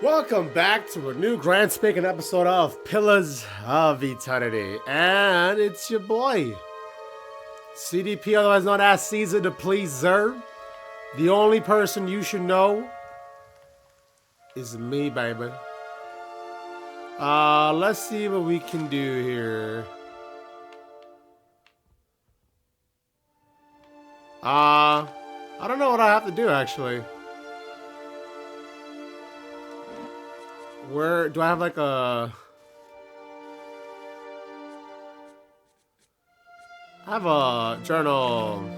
Welcome back to a new grand spanking episode of Pillars of Eternity. And it's your boy, CDP, otherwise known as CeztDaPleazr. The only person you should know is me, baby. Let's see what we can do here. I don't know what I have to do, actually. Where do I have like a... I have a journal.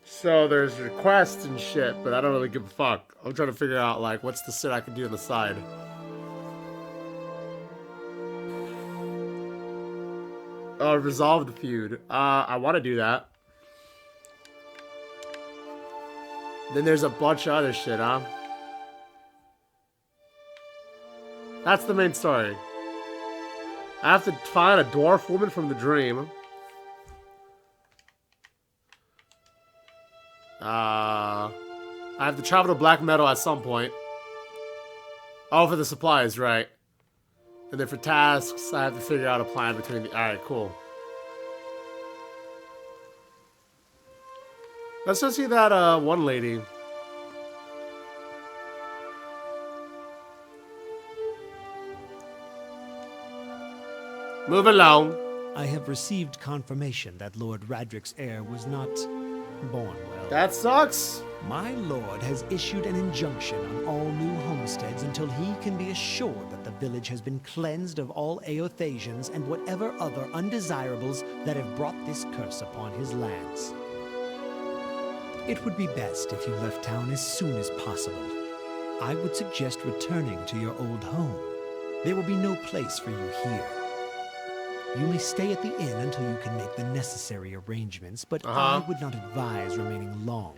So there's requests and shit, but I don't really give a fuck. I'm trying to figure out like what's the shit I can do on the side. Resolve the feud. I want to do that. Then there's a bunch of other shit, huh? That's the main story. I have to find a dwarf woman from the dream. I have to travel to Black Meadow at some point. Oh, for the supplies, right. And then for tasks, I have to figure out a plan between the... Alright, cool. Let's just see that one lady. Move along. I have received confirmation that Lord Radric's heir was not born well. That sucks. My lord has issued an injunction on all new homesteads until he can be assured that the village has been cleansed of all Aothasians and whatever other undesirables that have brought this curse upon his lands. It would be best if you left town as soon as possible. I would suggest returning to your old home. There will be no place for you here. You may stay at the inn until you can make the necessary arrangements, but I would not advise remaining long.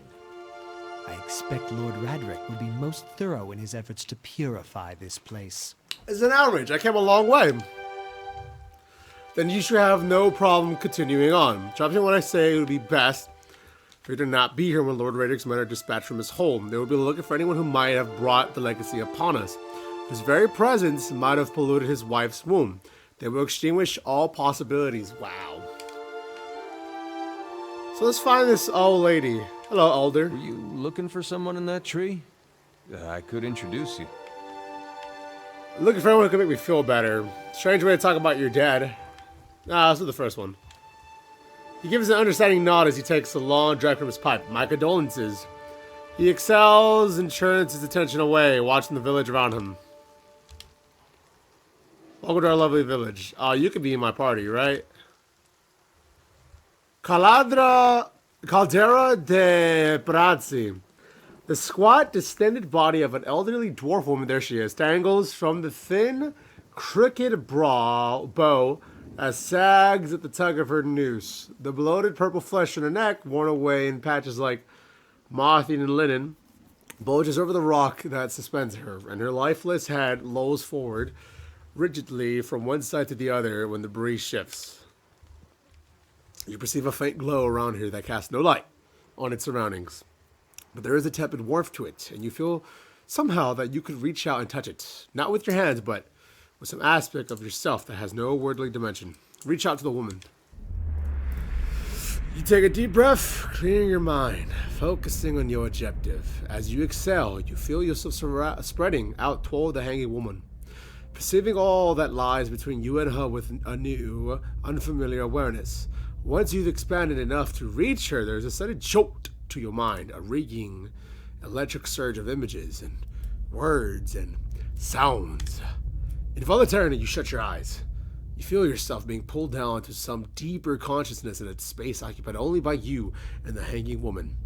I expect Lord Radric will be most thorough in his efforts to purify this place. It's an outrage. I came a long way. Then you should have no problem continuing on. Trust me when I say it would be best for you to not be here when Lord Radric's men are dispatched from his home. They will be looking for anyone who might have brought the legacy upon us. His very presence might have polluted his wife's womb. They will extinguish all possibilities. Wow. So let's find this old lady. Hello, Elder. Were you looking for someone in that tree? I could introduce you. Looking for anyone who can make me feel better. Strange way to talk about your dad. Let's do the first one. He gives an understanding nod as he takes a long drag from his pipe. My condolences. He excels and turns his attention away, watching the village around him. Welcome to our lovely village. You could be in my party, right? Caldera de Prazzi. The squat, distended body of an elderly dwarf woman, there she is, dangles from the thin, crooked bow that sags at the tug of her noose. The bloated purple flesh on her neck, worn away in patches like moth-eaten linen, bulges over the rock that suspends her, and her lifeless head lolls forward rigidly from one side to the other when the breeze shifts. You perceive a faint glow around here that casts no light on its surroundings. But there is a tepid warmth to it, and you feel somehow that you could reach out and touch it. Not with your hands, but with some aspect of yourself that has no worldly dimension. Reach out to the woman. You take a deep breath, clearing your mind, focusing on your objective. As you exhale, you feel yourself spreading out toward the hanging woman. Perceiving all that lies between you and her with a new, unfamiliar awareness. Once you've expanded enough to reach her, there's a sudden jolt to your mind, a ringing, electric surge of images and words and sounds. Involuntarily, you shut your eyes. You feel yourself being pulled down to some deeper consciousness in a space occupied only by you and the hanging woman.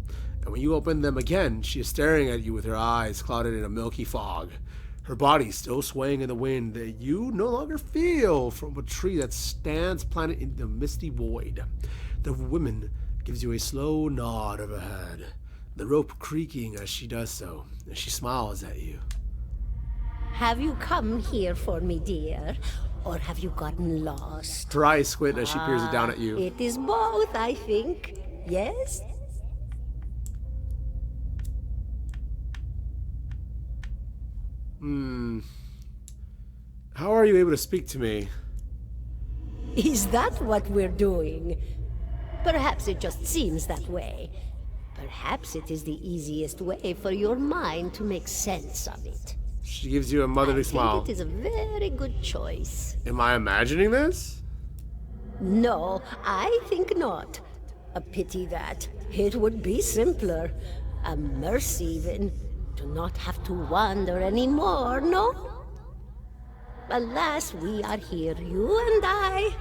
And when you open them again, she is staring at you with her eyes clouded in a milky fog. Her body still swaying in the wind that you no longer feel from a tree that stands planted in the misty void. The woman gives you a slow nod of her head, the rope creaking as she does so, and she smiles at you. Have you come here for me, dear? Or have you gotten lost? Her eyes squint as she peers down at you. It is both, I think. Yes? How are you able to speak to me? Is that what we're doing? Perhaps it just seems that way. Perhaps it is the easiest way for your mind to make sense of it. She gives you a motherly I smile. think it is a very good choice. Am I imagining this? No, I think not. A pity that. It would be simpler. A mercy even. To not have to wander anymore, no? Alas, we are here, you and I.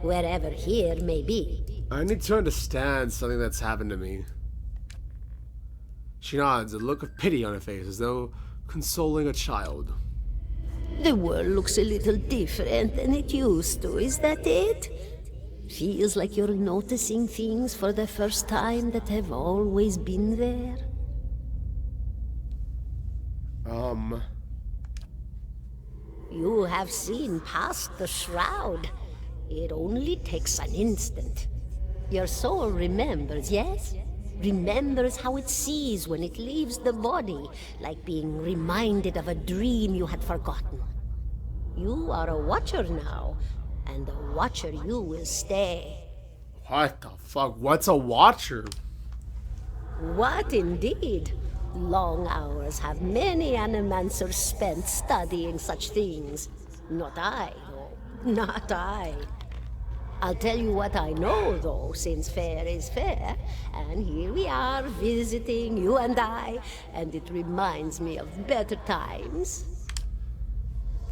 Wherever here may be. I need to understand something that's happened to me. She nods, a look of pity on her face, as though consoling a child. The world looks a little different than it used to, is that it? Feels like you're noticing things for the first time that have always been there. You have seen past the shroud. It only takes an instant. Your soul remembers, yes? Remembers how it sees when it leaves the body, like being reminded of a dream you had forgotten. You are a watcher now, and a watcher you will stay. What the fuck? What's a watcher? What indeed? Long hours have many animancers spent studying such things. Not I, though. Not I. I'll tell you what I know, though, since fair is fair. And here we are, visiting, you and I, and it reminds me of better times.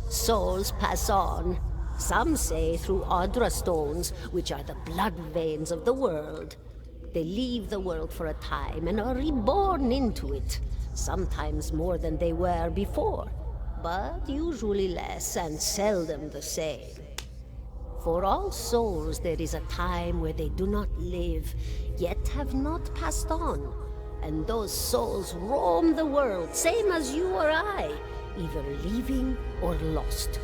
Souls pass on. Some say through Audra stones, which are the blood veins of the world. They leave the world for a time and are reborn into it, sometimes more than they were before, but usually less and seldom the same. For all souls there is a time where they do not live, yet have not passed on, and those souls roam the world, same as you or I, either leaving or lost.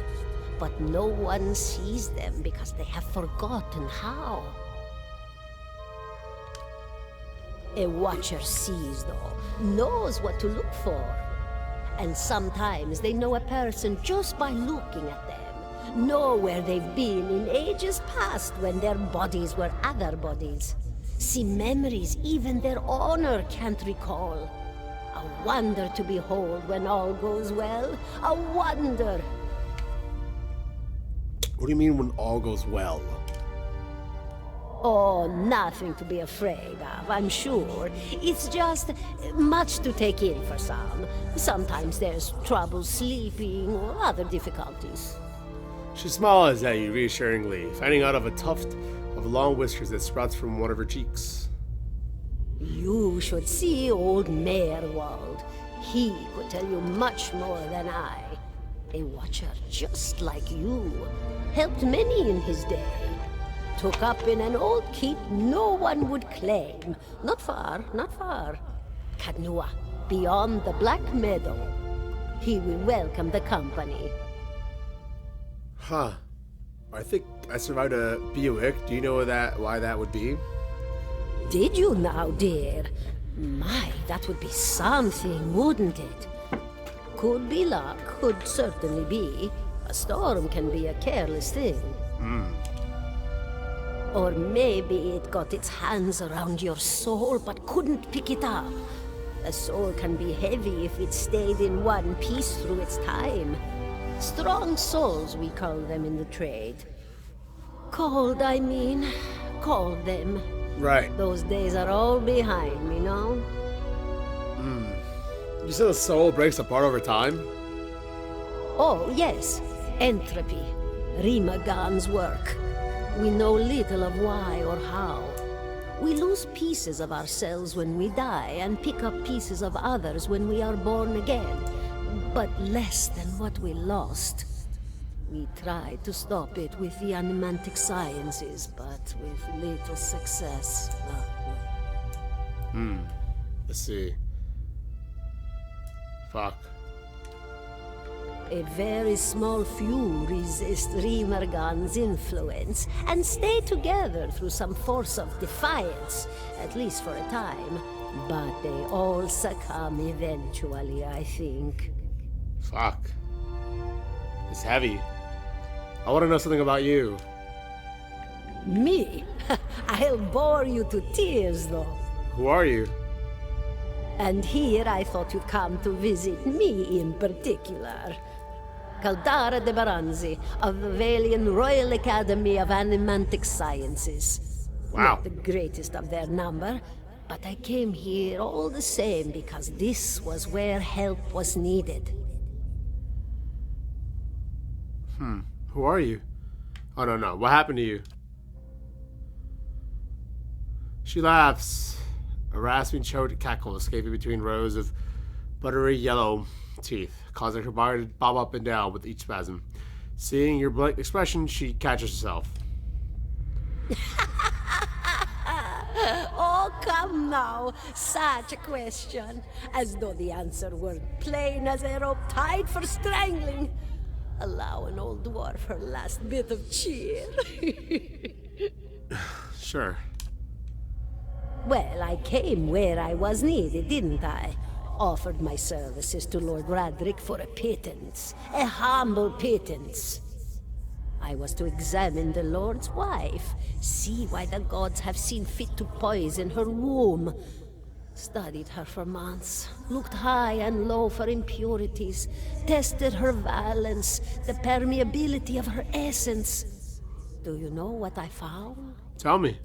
But no one sees them because they have forgotten how. A watcher sees, though, knows what to look for. And sometimes they know a person just by looking at them, know where they've been in ages past when their bodies were other bodies. See memories even their owner can't recall. A wonder to behold when all goes well. A wonder. What do you mean when all goes well? Oh, nothing to be afraid of, I'm sure. It's just much to take in for some. Sometimes there's trouble sleeping or other difficulties. She smiles at you reassuringly, finding out of a tuft of long whiskers that sprouts from one of her cheeks. You should see old Meerwald. He could tell you much more than I. A watcher just like you. Helped many in his day. Took up in an old keep no one would claim. Not far, not far. Kadnua, beyond the Black Meadow. He will welcome the company. Huh. I think I survived a bivouac. Do you know why that would be? Did you now, dear? My, that would be something, wouldn't it? Could be luck, could certainly be. A storm can be a careless thing. Or maybe it got its hands around your soul but couldn't pick it up. A soul can be heavy if it stayed in one piece through its time. Strong souls, we call them in the trade. Cold, I mean. Called them. Right. Those days are all behind me, no? You said the soul breaks apart over time? Oh, yes. Entropy. Rimagan's work. We know little of why or how. We lose pieces of ourselves when we die and pick up pieces of others when we are born again. But less than what we lost. We tried to stop it with the animantic sciences, but with little success. Let's see. Fuck. A very small few resist Rimergan's influence and stay together through some force of defiance, at least for a time. But they all succumb eventually, I think. Fuck. It's heavy. I want to know something about you. Me? I'll bore you to tears, though. Who are you? And here I thought you'd come to visit me in particular. Caldara de Baranzi of the Valian Royal Academy of Animantic Sciences. Wow. Not the greatest of their number, but I came here all the same because this was where help was needed. Who are you? Oh, no. What happened to you? She laughs. A rasping, choked cackle escaping between rows of buttery yellow teeth, causing her body to bob up and down with each spasm. Seeing your blank expression, she catches herself. Oh, come now. Such a question. As though the answer were plain as a rope tied for strangling. Allow an old dwarf her last bit of cheer. Sure. Well, I came where I was needed, didn't I? Offered my services to Lord Radric for a pittance. A humble pittance. I was to examine the Lord's wife, see why the gods have seen fit to poison her womb. Studied her for months, looked high and low for impurities, tested her valence, the permeability of her essence. Do you know what I found? Tell me.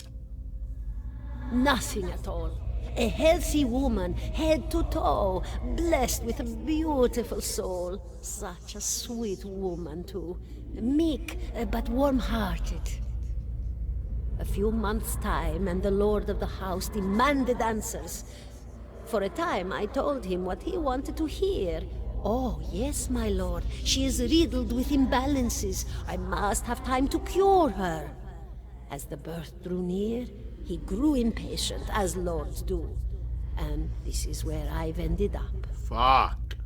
Nothing at all. A healthy woman, head to toe, blessed with a beautiful soul. Such a sweet woman, too. Meek, but warm-hearted. A few months' time, and the lord of the house demanded answers. For a time, I told him what he wanted to hear. Oh, yes, my lord. She is riddled with imbalances. I must have time to cure her. As the birth drew near, he grew impatient, as lords do. And this is where I've ended up. Fuck.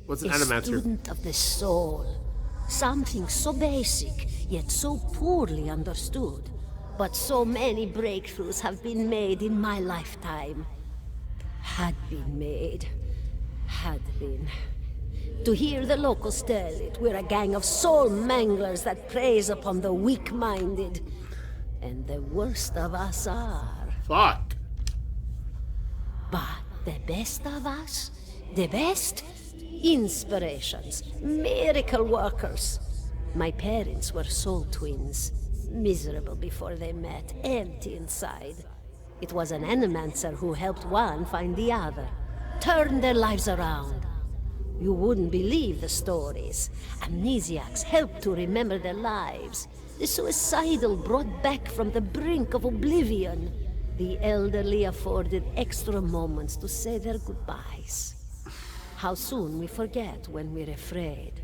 What's an A animator? student of the soul. Something so basic, yet so poorly understood. But so many breakthroughs have been made in my lifetime. Had been made. Had been. To hear the locals tell it, we're a gang of soul manglers that preys upon the weak-minded. And the worst of us are. Fuck. But the best of us? The best? Inspirations. Miracle workers. My parents were soul twins. Miserable before they met, empty inside. It was an animancer who helped one find the other. Turned their lives around. You wouldn't believe the stories. Amnesiacs helped to remember their lives. The suicidal brought back from the brink of oblivion. The elderly afforded extra moments to say their goodbyes. How soon we forget when we're afraid.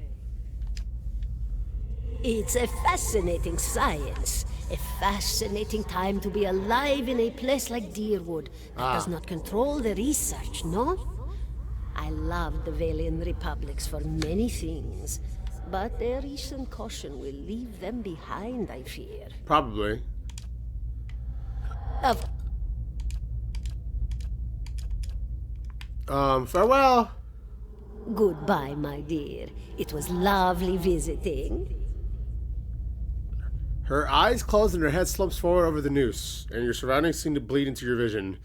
It's a fascinating science. A fascinating time to be alive in a place like Deerwood that does not control the research, no? I love the Valian Republics for many things, but their recent caution will leave them behind, I fear. Probably. Farewell. Goodbye, my dear. It was lovely visiting. Her eyes close and her head slumps forward over the noose, and your surroundings seem to bleed into your vision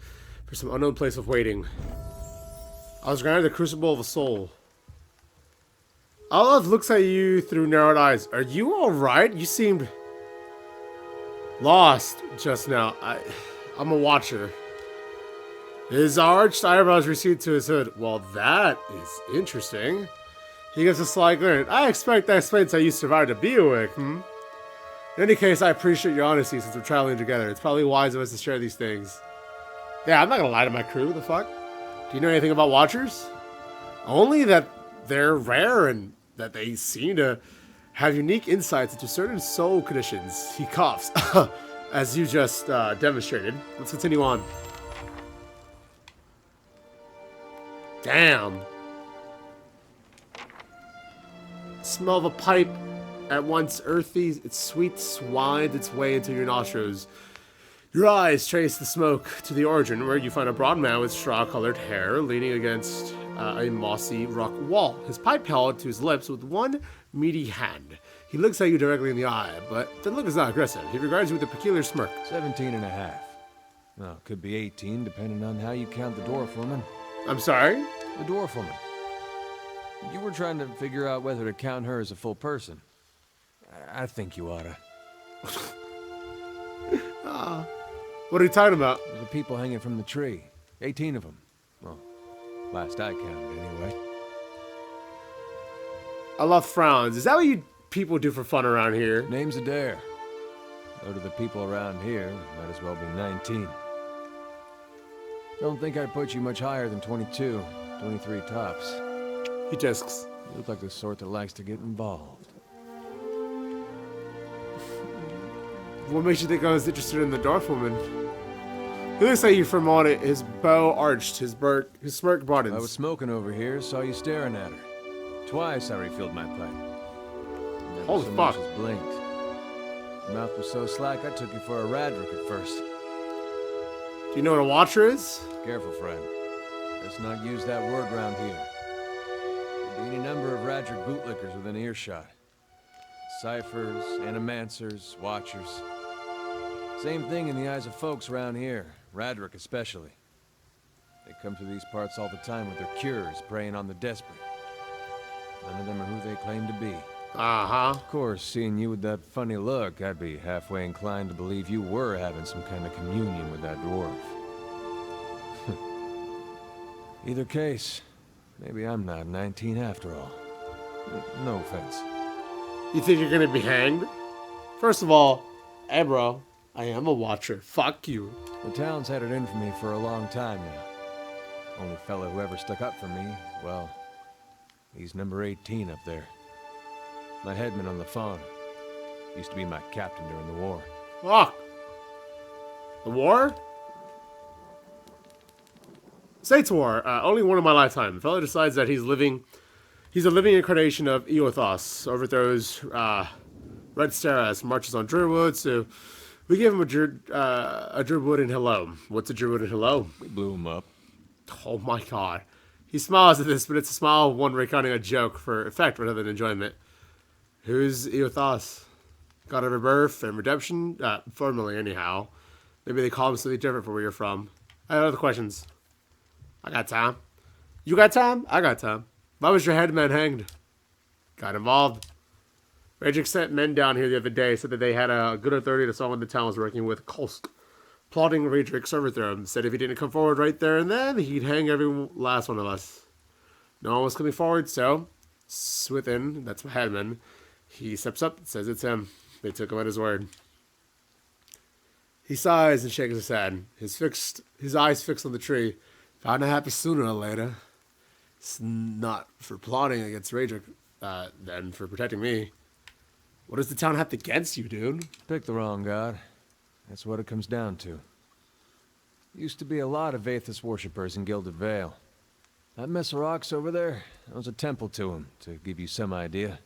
for some unknown place of waiting. I was granted the crucible of a soul. Olive looks at you through narrowed eyes. Are you alright? You seemed lost just now. I'm a watcher. His arched eyebrows recede to his hood. Well, that is interesting. He gives a sly grin. I expect that explains how you survived a Bewick, In any case, I appreciate your honesty since we're traveling together. It's probably wise of us to share these things. Yeah, I'm not gonna lie to my crew. What the fuck? Do you know anything about Watchers? Only that they're rare and that they seem to have unique insights into certain soul conditions. He coughs, as you just demonstrated. Let's continue on. Damn. Smell of a pipe. At once earthy, its sweet winds its way into your nostrils. Your eyes trace the smoke to the origin, where you find a broad man with straw-colored hair leaning against a mossy rock wall, his pipe held to his lips with one meaty hand. He looks at you directly in the eye, but the look is not aggressive. He regards you with a peculiar smirk. 17 and a half. Well, could be 18, depending on how you count the dwarf woman. I'm sorry? The dwarf woman. You were trying to figure out whether to count her as a full person. I think you oughta. What are you talking about? The people hanging from the tree. 18 of them. Well, last I counted, anyway. Allah frowns. Is that what you people do for fun around here? Name's Eder. Though to the people around here, might as well be 19. Don't think I'd put you much higher than 22, 23 tops. He tisks. You look like the sort that likes to get involved. What makes you think I was interested in the dwarf woman? He looks like you from on it. His bow arched, his smirk broadens. I was smoking over here, saw you staring at her. Twice I refilled my pipe. Never Holy so fuck. much as blinked. Your mouth was so slack I took you for a radrick at first. Do you know what a watcher is? Careful, friend. Let's not use that word round here. There'll be any number of radrick bootlickers within earshot. Ciphers, animancers, watchers. Same thing in the eyes of folks around here, Radrick especially. They come to these parts all the time with their cures, preying on the desperate. None of them are who they claim to be. Uh-huh. Of course, seeing you with that funny look, I'd be halfway inclined to believe you were having some kind of communion with that dwarf. Either case, maybe I'm not 19 after all. No offense. You think you're gonna be hanged? First of all, hey bro, I am a watcher. Fuck you. The town's had it in for me for a long time now. Only fellow who ever stuck up for me, well, he's number 18 up there. My headman on the farm. Used to be my captain during the war. Fuck. The war? States war. Only one in my lifetime. The fellow decides that he's a living incarnation of Eothos. Overthrows Red Steras, marches on Druidwood, so we gave him a Druidwood in hello. What's a Druidwood in hello? We blew him up. Oh my god. He smiles at this, but it's a smile of one recounting a joke for effect rather than enjoyment. Who's Eothos? God of rebirth and redemption? Formally, anyhow. Maybe they call him something different from where you're from. I have other questions. I got time. You got time? I got time. Why was your headman hanged? Got involved. Radrick sent men down here the other day, said that they had a good authority that someone in the town was working with Kolsk, plotting Radrick's overthrow. Said if he didn't come forward right there and then, he'd hang every last one of us. No one was coming forward, so Swithin, that's my headman, he steps up and says it's him. They took him at his word. He sighs and shakes his head, his eyes fixed on the tree. Found to happen sooner or later. It's not for plotting against Radrick, then for protecting me. What does the town have against you, dude? Picked the wrong god. That's what it comes down to. Used to be a lot of Aethys worshippers in Gilded Vale. That mess of rocks over there, that was a temple to him, to give you some idea.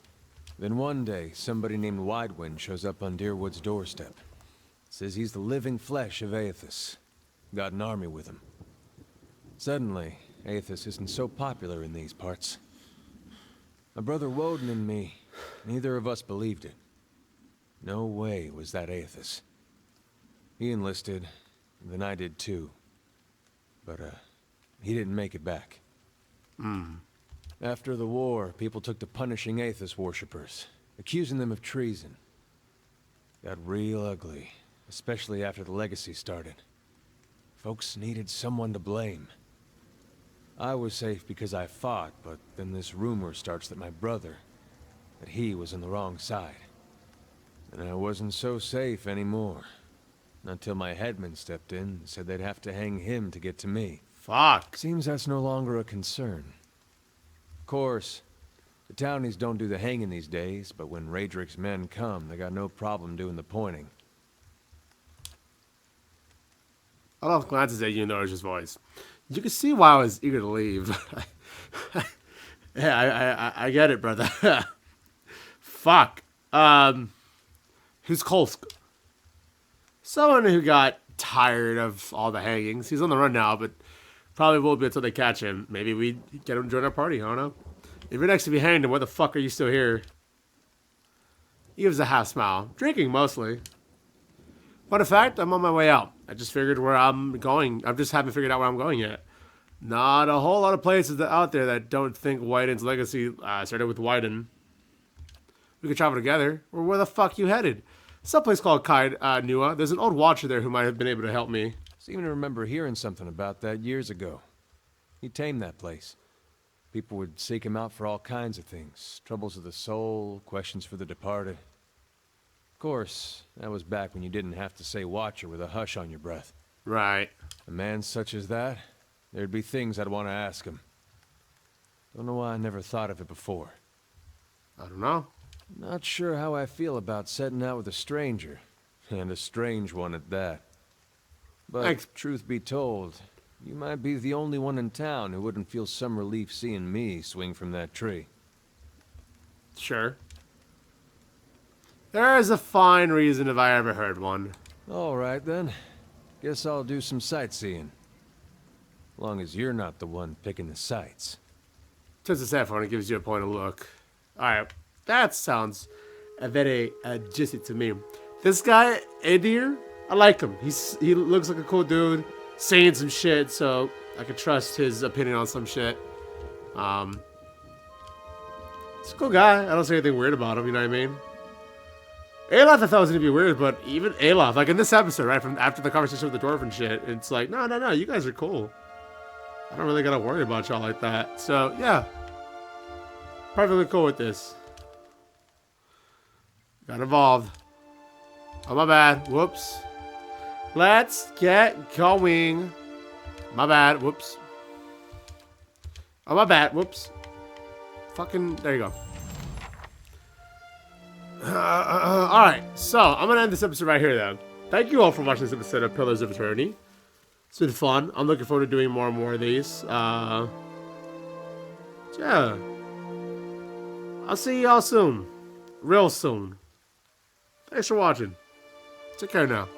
Then one day, somebody named Widewind shows up on Deerwood's doorstep. Says he's the living flesh of Aethys. Got an army with him. Suddenly, Aethys isn't so popular in these parts. My brother Woden and me, neither of us believed it. No way was that Aethys. He enlisted, and then I did too. But, he didn't make it back. After the war, people took to punishing Aethys worshippers, accusing them of treason. Got real ugly, especially after the legacy started. Folks needed someone to blame. I was safe because I fought, but then this rumor starts that my brother, that he was on the wrong side. And I wasn't so safe anymore. Until my headman stepped in and said they'd have to hang him to get to me. Fuck. Seems that's no longer a concern. Of course, the townies don't do the hanging these days, but when Radrick's men come, they got no problem doing the pointing. Olaf glances at you and lowers his voice. You can see why I was eager to leave. Yeah, I get it, brother. Fuck. Who's Kolsk? Someone who got tired of all the hangings. He's on the run now, but probably will be until they catch him. Maybe we get him to join our party. I don't know. If you're next to be hanged, then why the fuck are you still here? He gives a half smile. Drinking, mostly. But in fact, I'm on my way out. I just figured where I'm going. I just haven't figured out where I'm going yet. Not a whole lot of places out there that don't think Wyden's legacy started with Wyden. We could travel together. Or where the fuck you headed? Someplace called Nua. There's an old watcher there who might have been able to help me. Seem to remember hearing something about that years ago. He tamed that place. People would seek him out for all kinds of things. Troubles of the soul, questions for the departed. Of course, that was back when you didn't have to say watcher with a hush on your breath. Right. A man such as that, there'd be things I'd want to ask him. Don't know why I never thought of it before. I don't know. Not sure how I feel about setting out with a stranger. And a strange one at that. But Thanks. Truth be told, you might be the only one in town who wouldn't feel some relief seeing me swing from that tree. Sure. There is a fine reason if I ever heard one. All right, then. Guess I'll do some sightseeing. Long as you're not the one picking the sights. Turns his headphone and gives you a point of look. Alright, that sounds very juicy to me. This guy, Eder, I like him. He looks like a cool dude, saying some shit, so I could trust his opinion on some shit. He's a cool guy. I don't say anything weird about him, you know what I mean? Alof I thought was gonna be weird, but even Alof, like in this episode, right, from after the conversation with the dwarf and shit, it's like, no, you guys are cool. I don't really gotta worry about y'all like that. So, yeah. Perfectly cool with this. Got involved. Oh, my bad. Whoops. Let's get going. My bad. Whoops. Oh, my bad. Whoops. Fucking, there you go. Alright, so I'm gonna end this episode right here then. Thank you all for watching this episode of Pillars of Eternity. It's been fun. I'm looking forward to doing more and more of these. Yeah. I'll see y'all soon. Real soon. Thanks for watching. Take care now.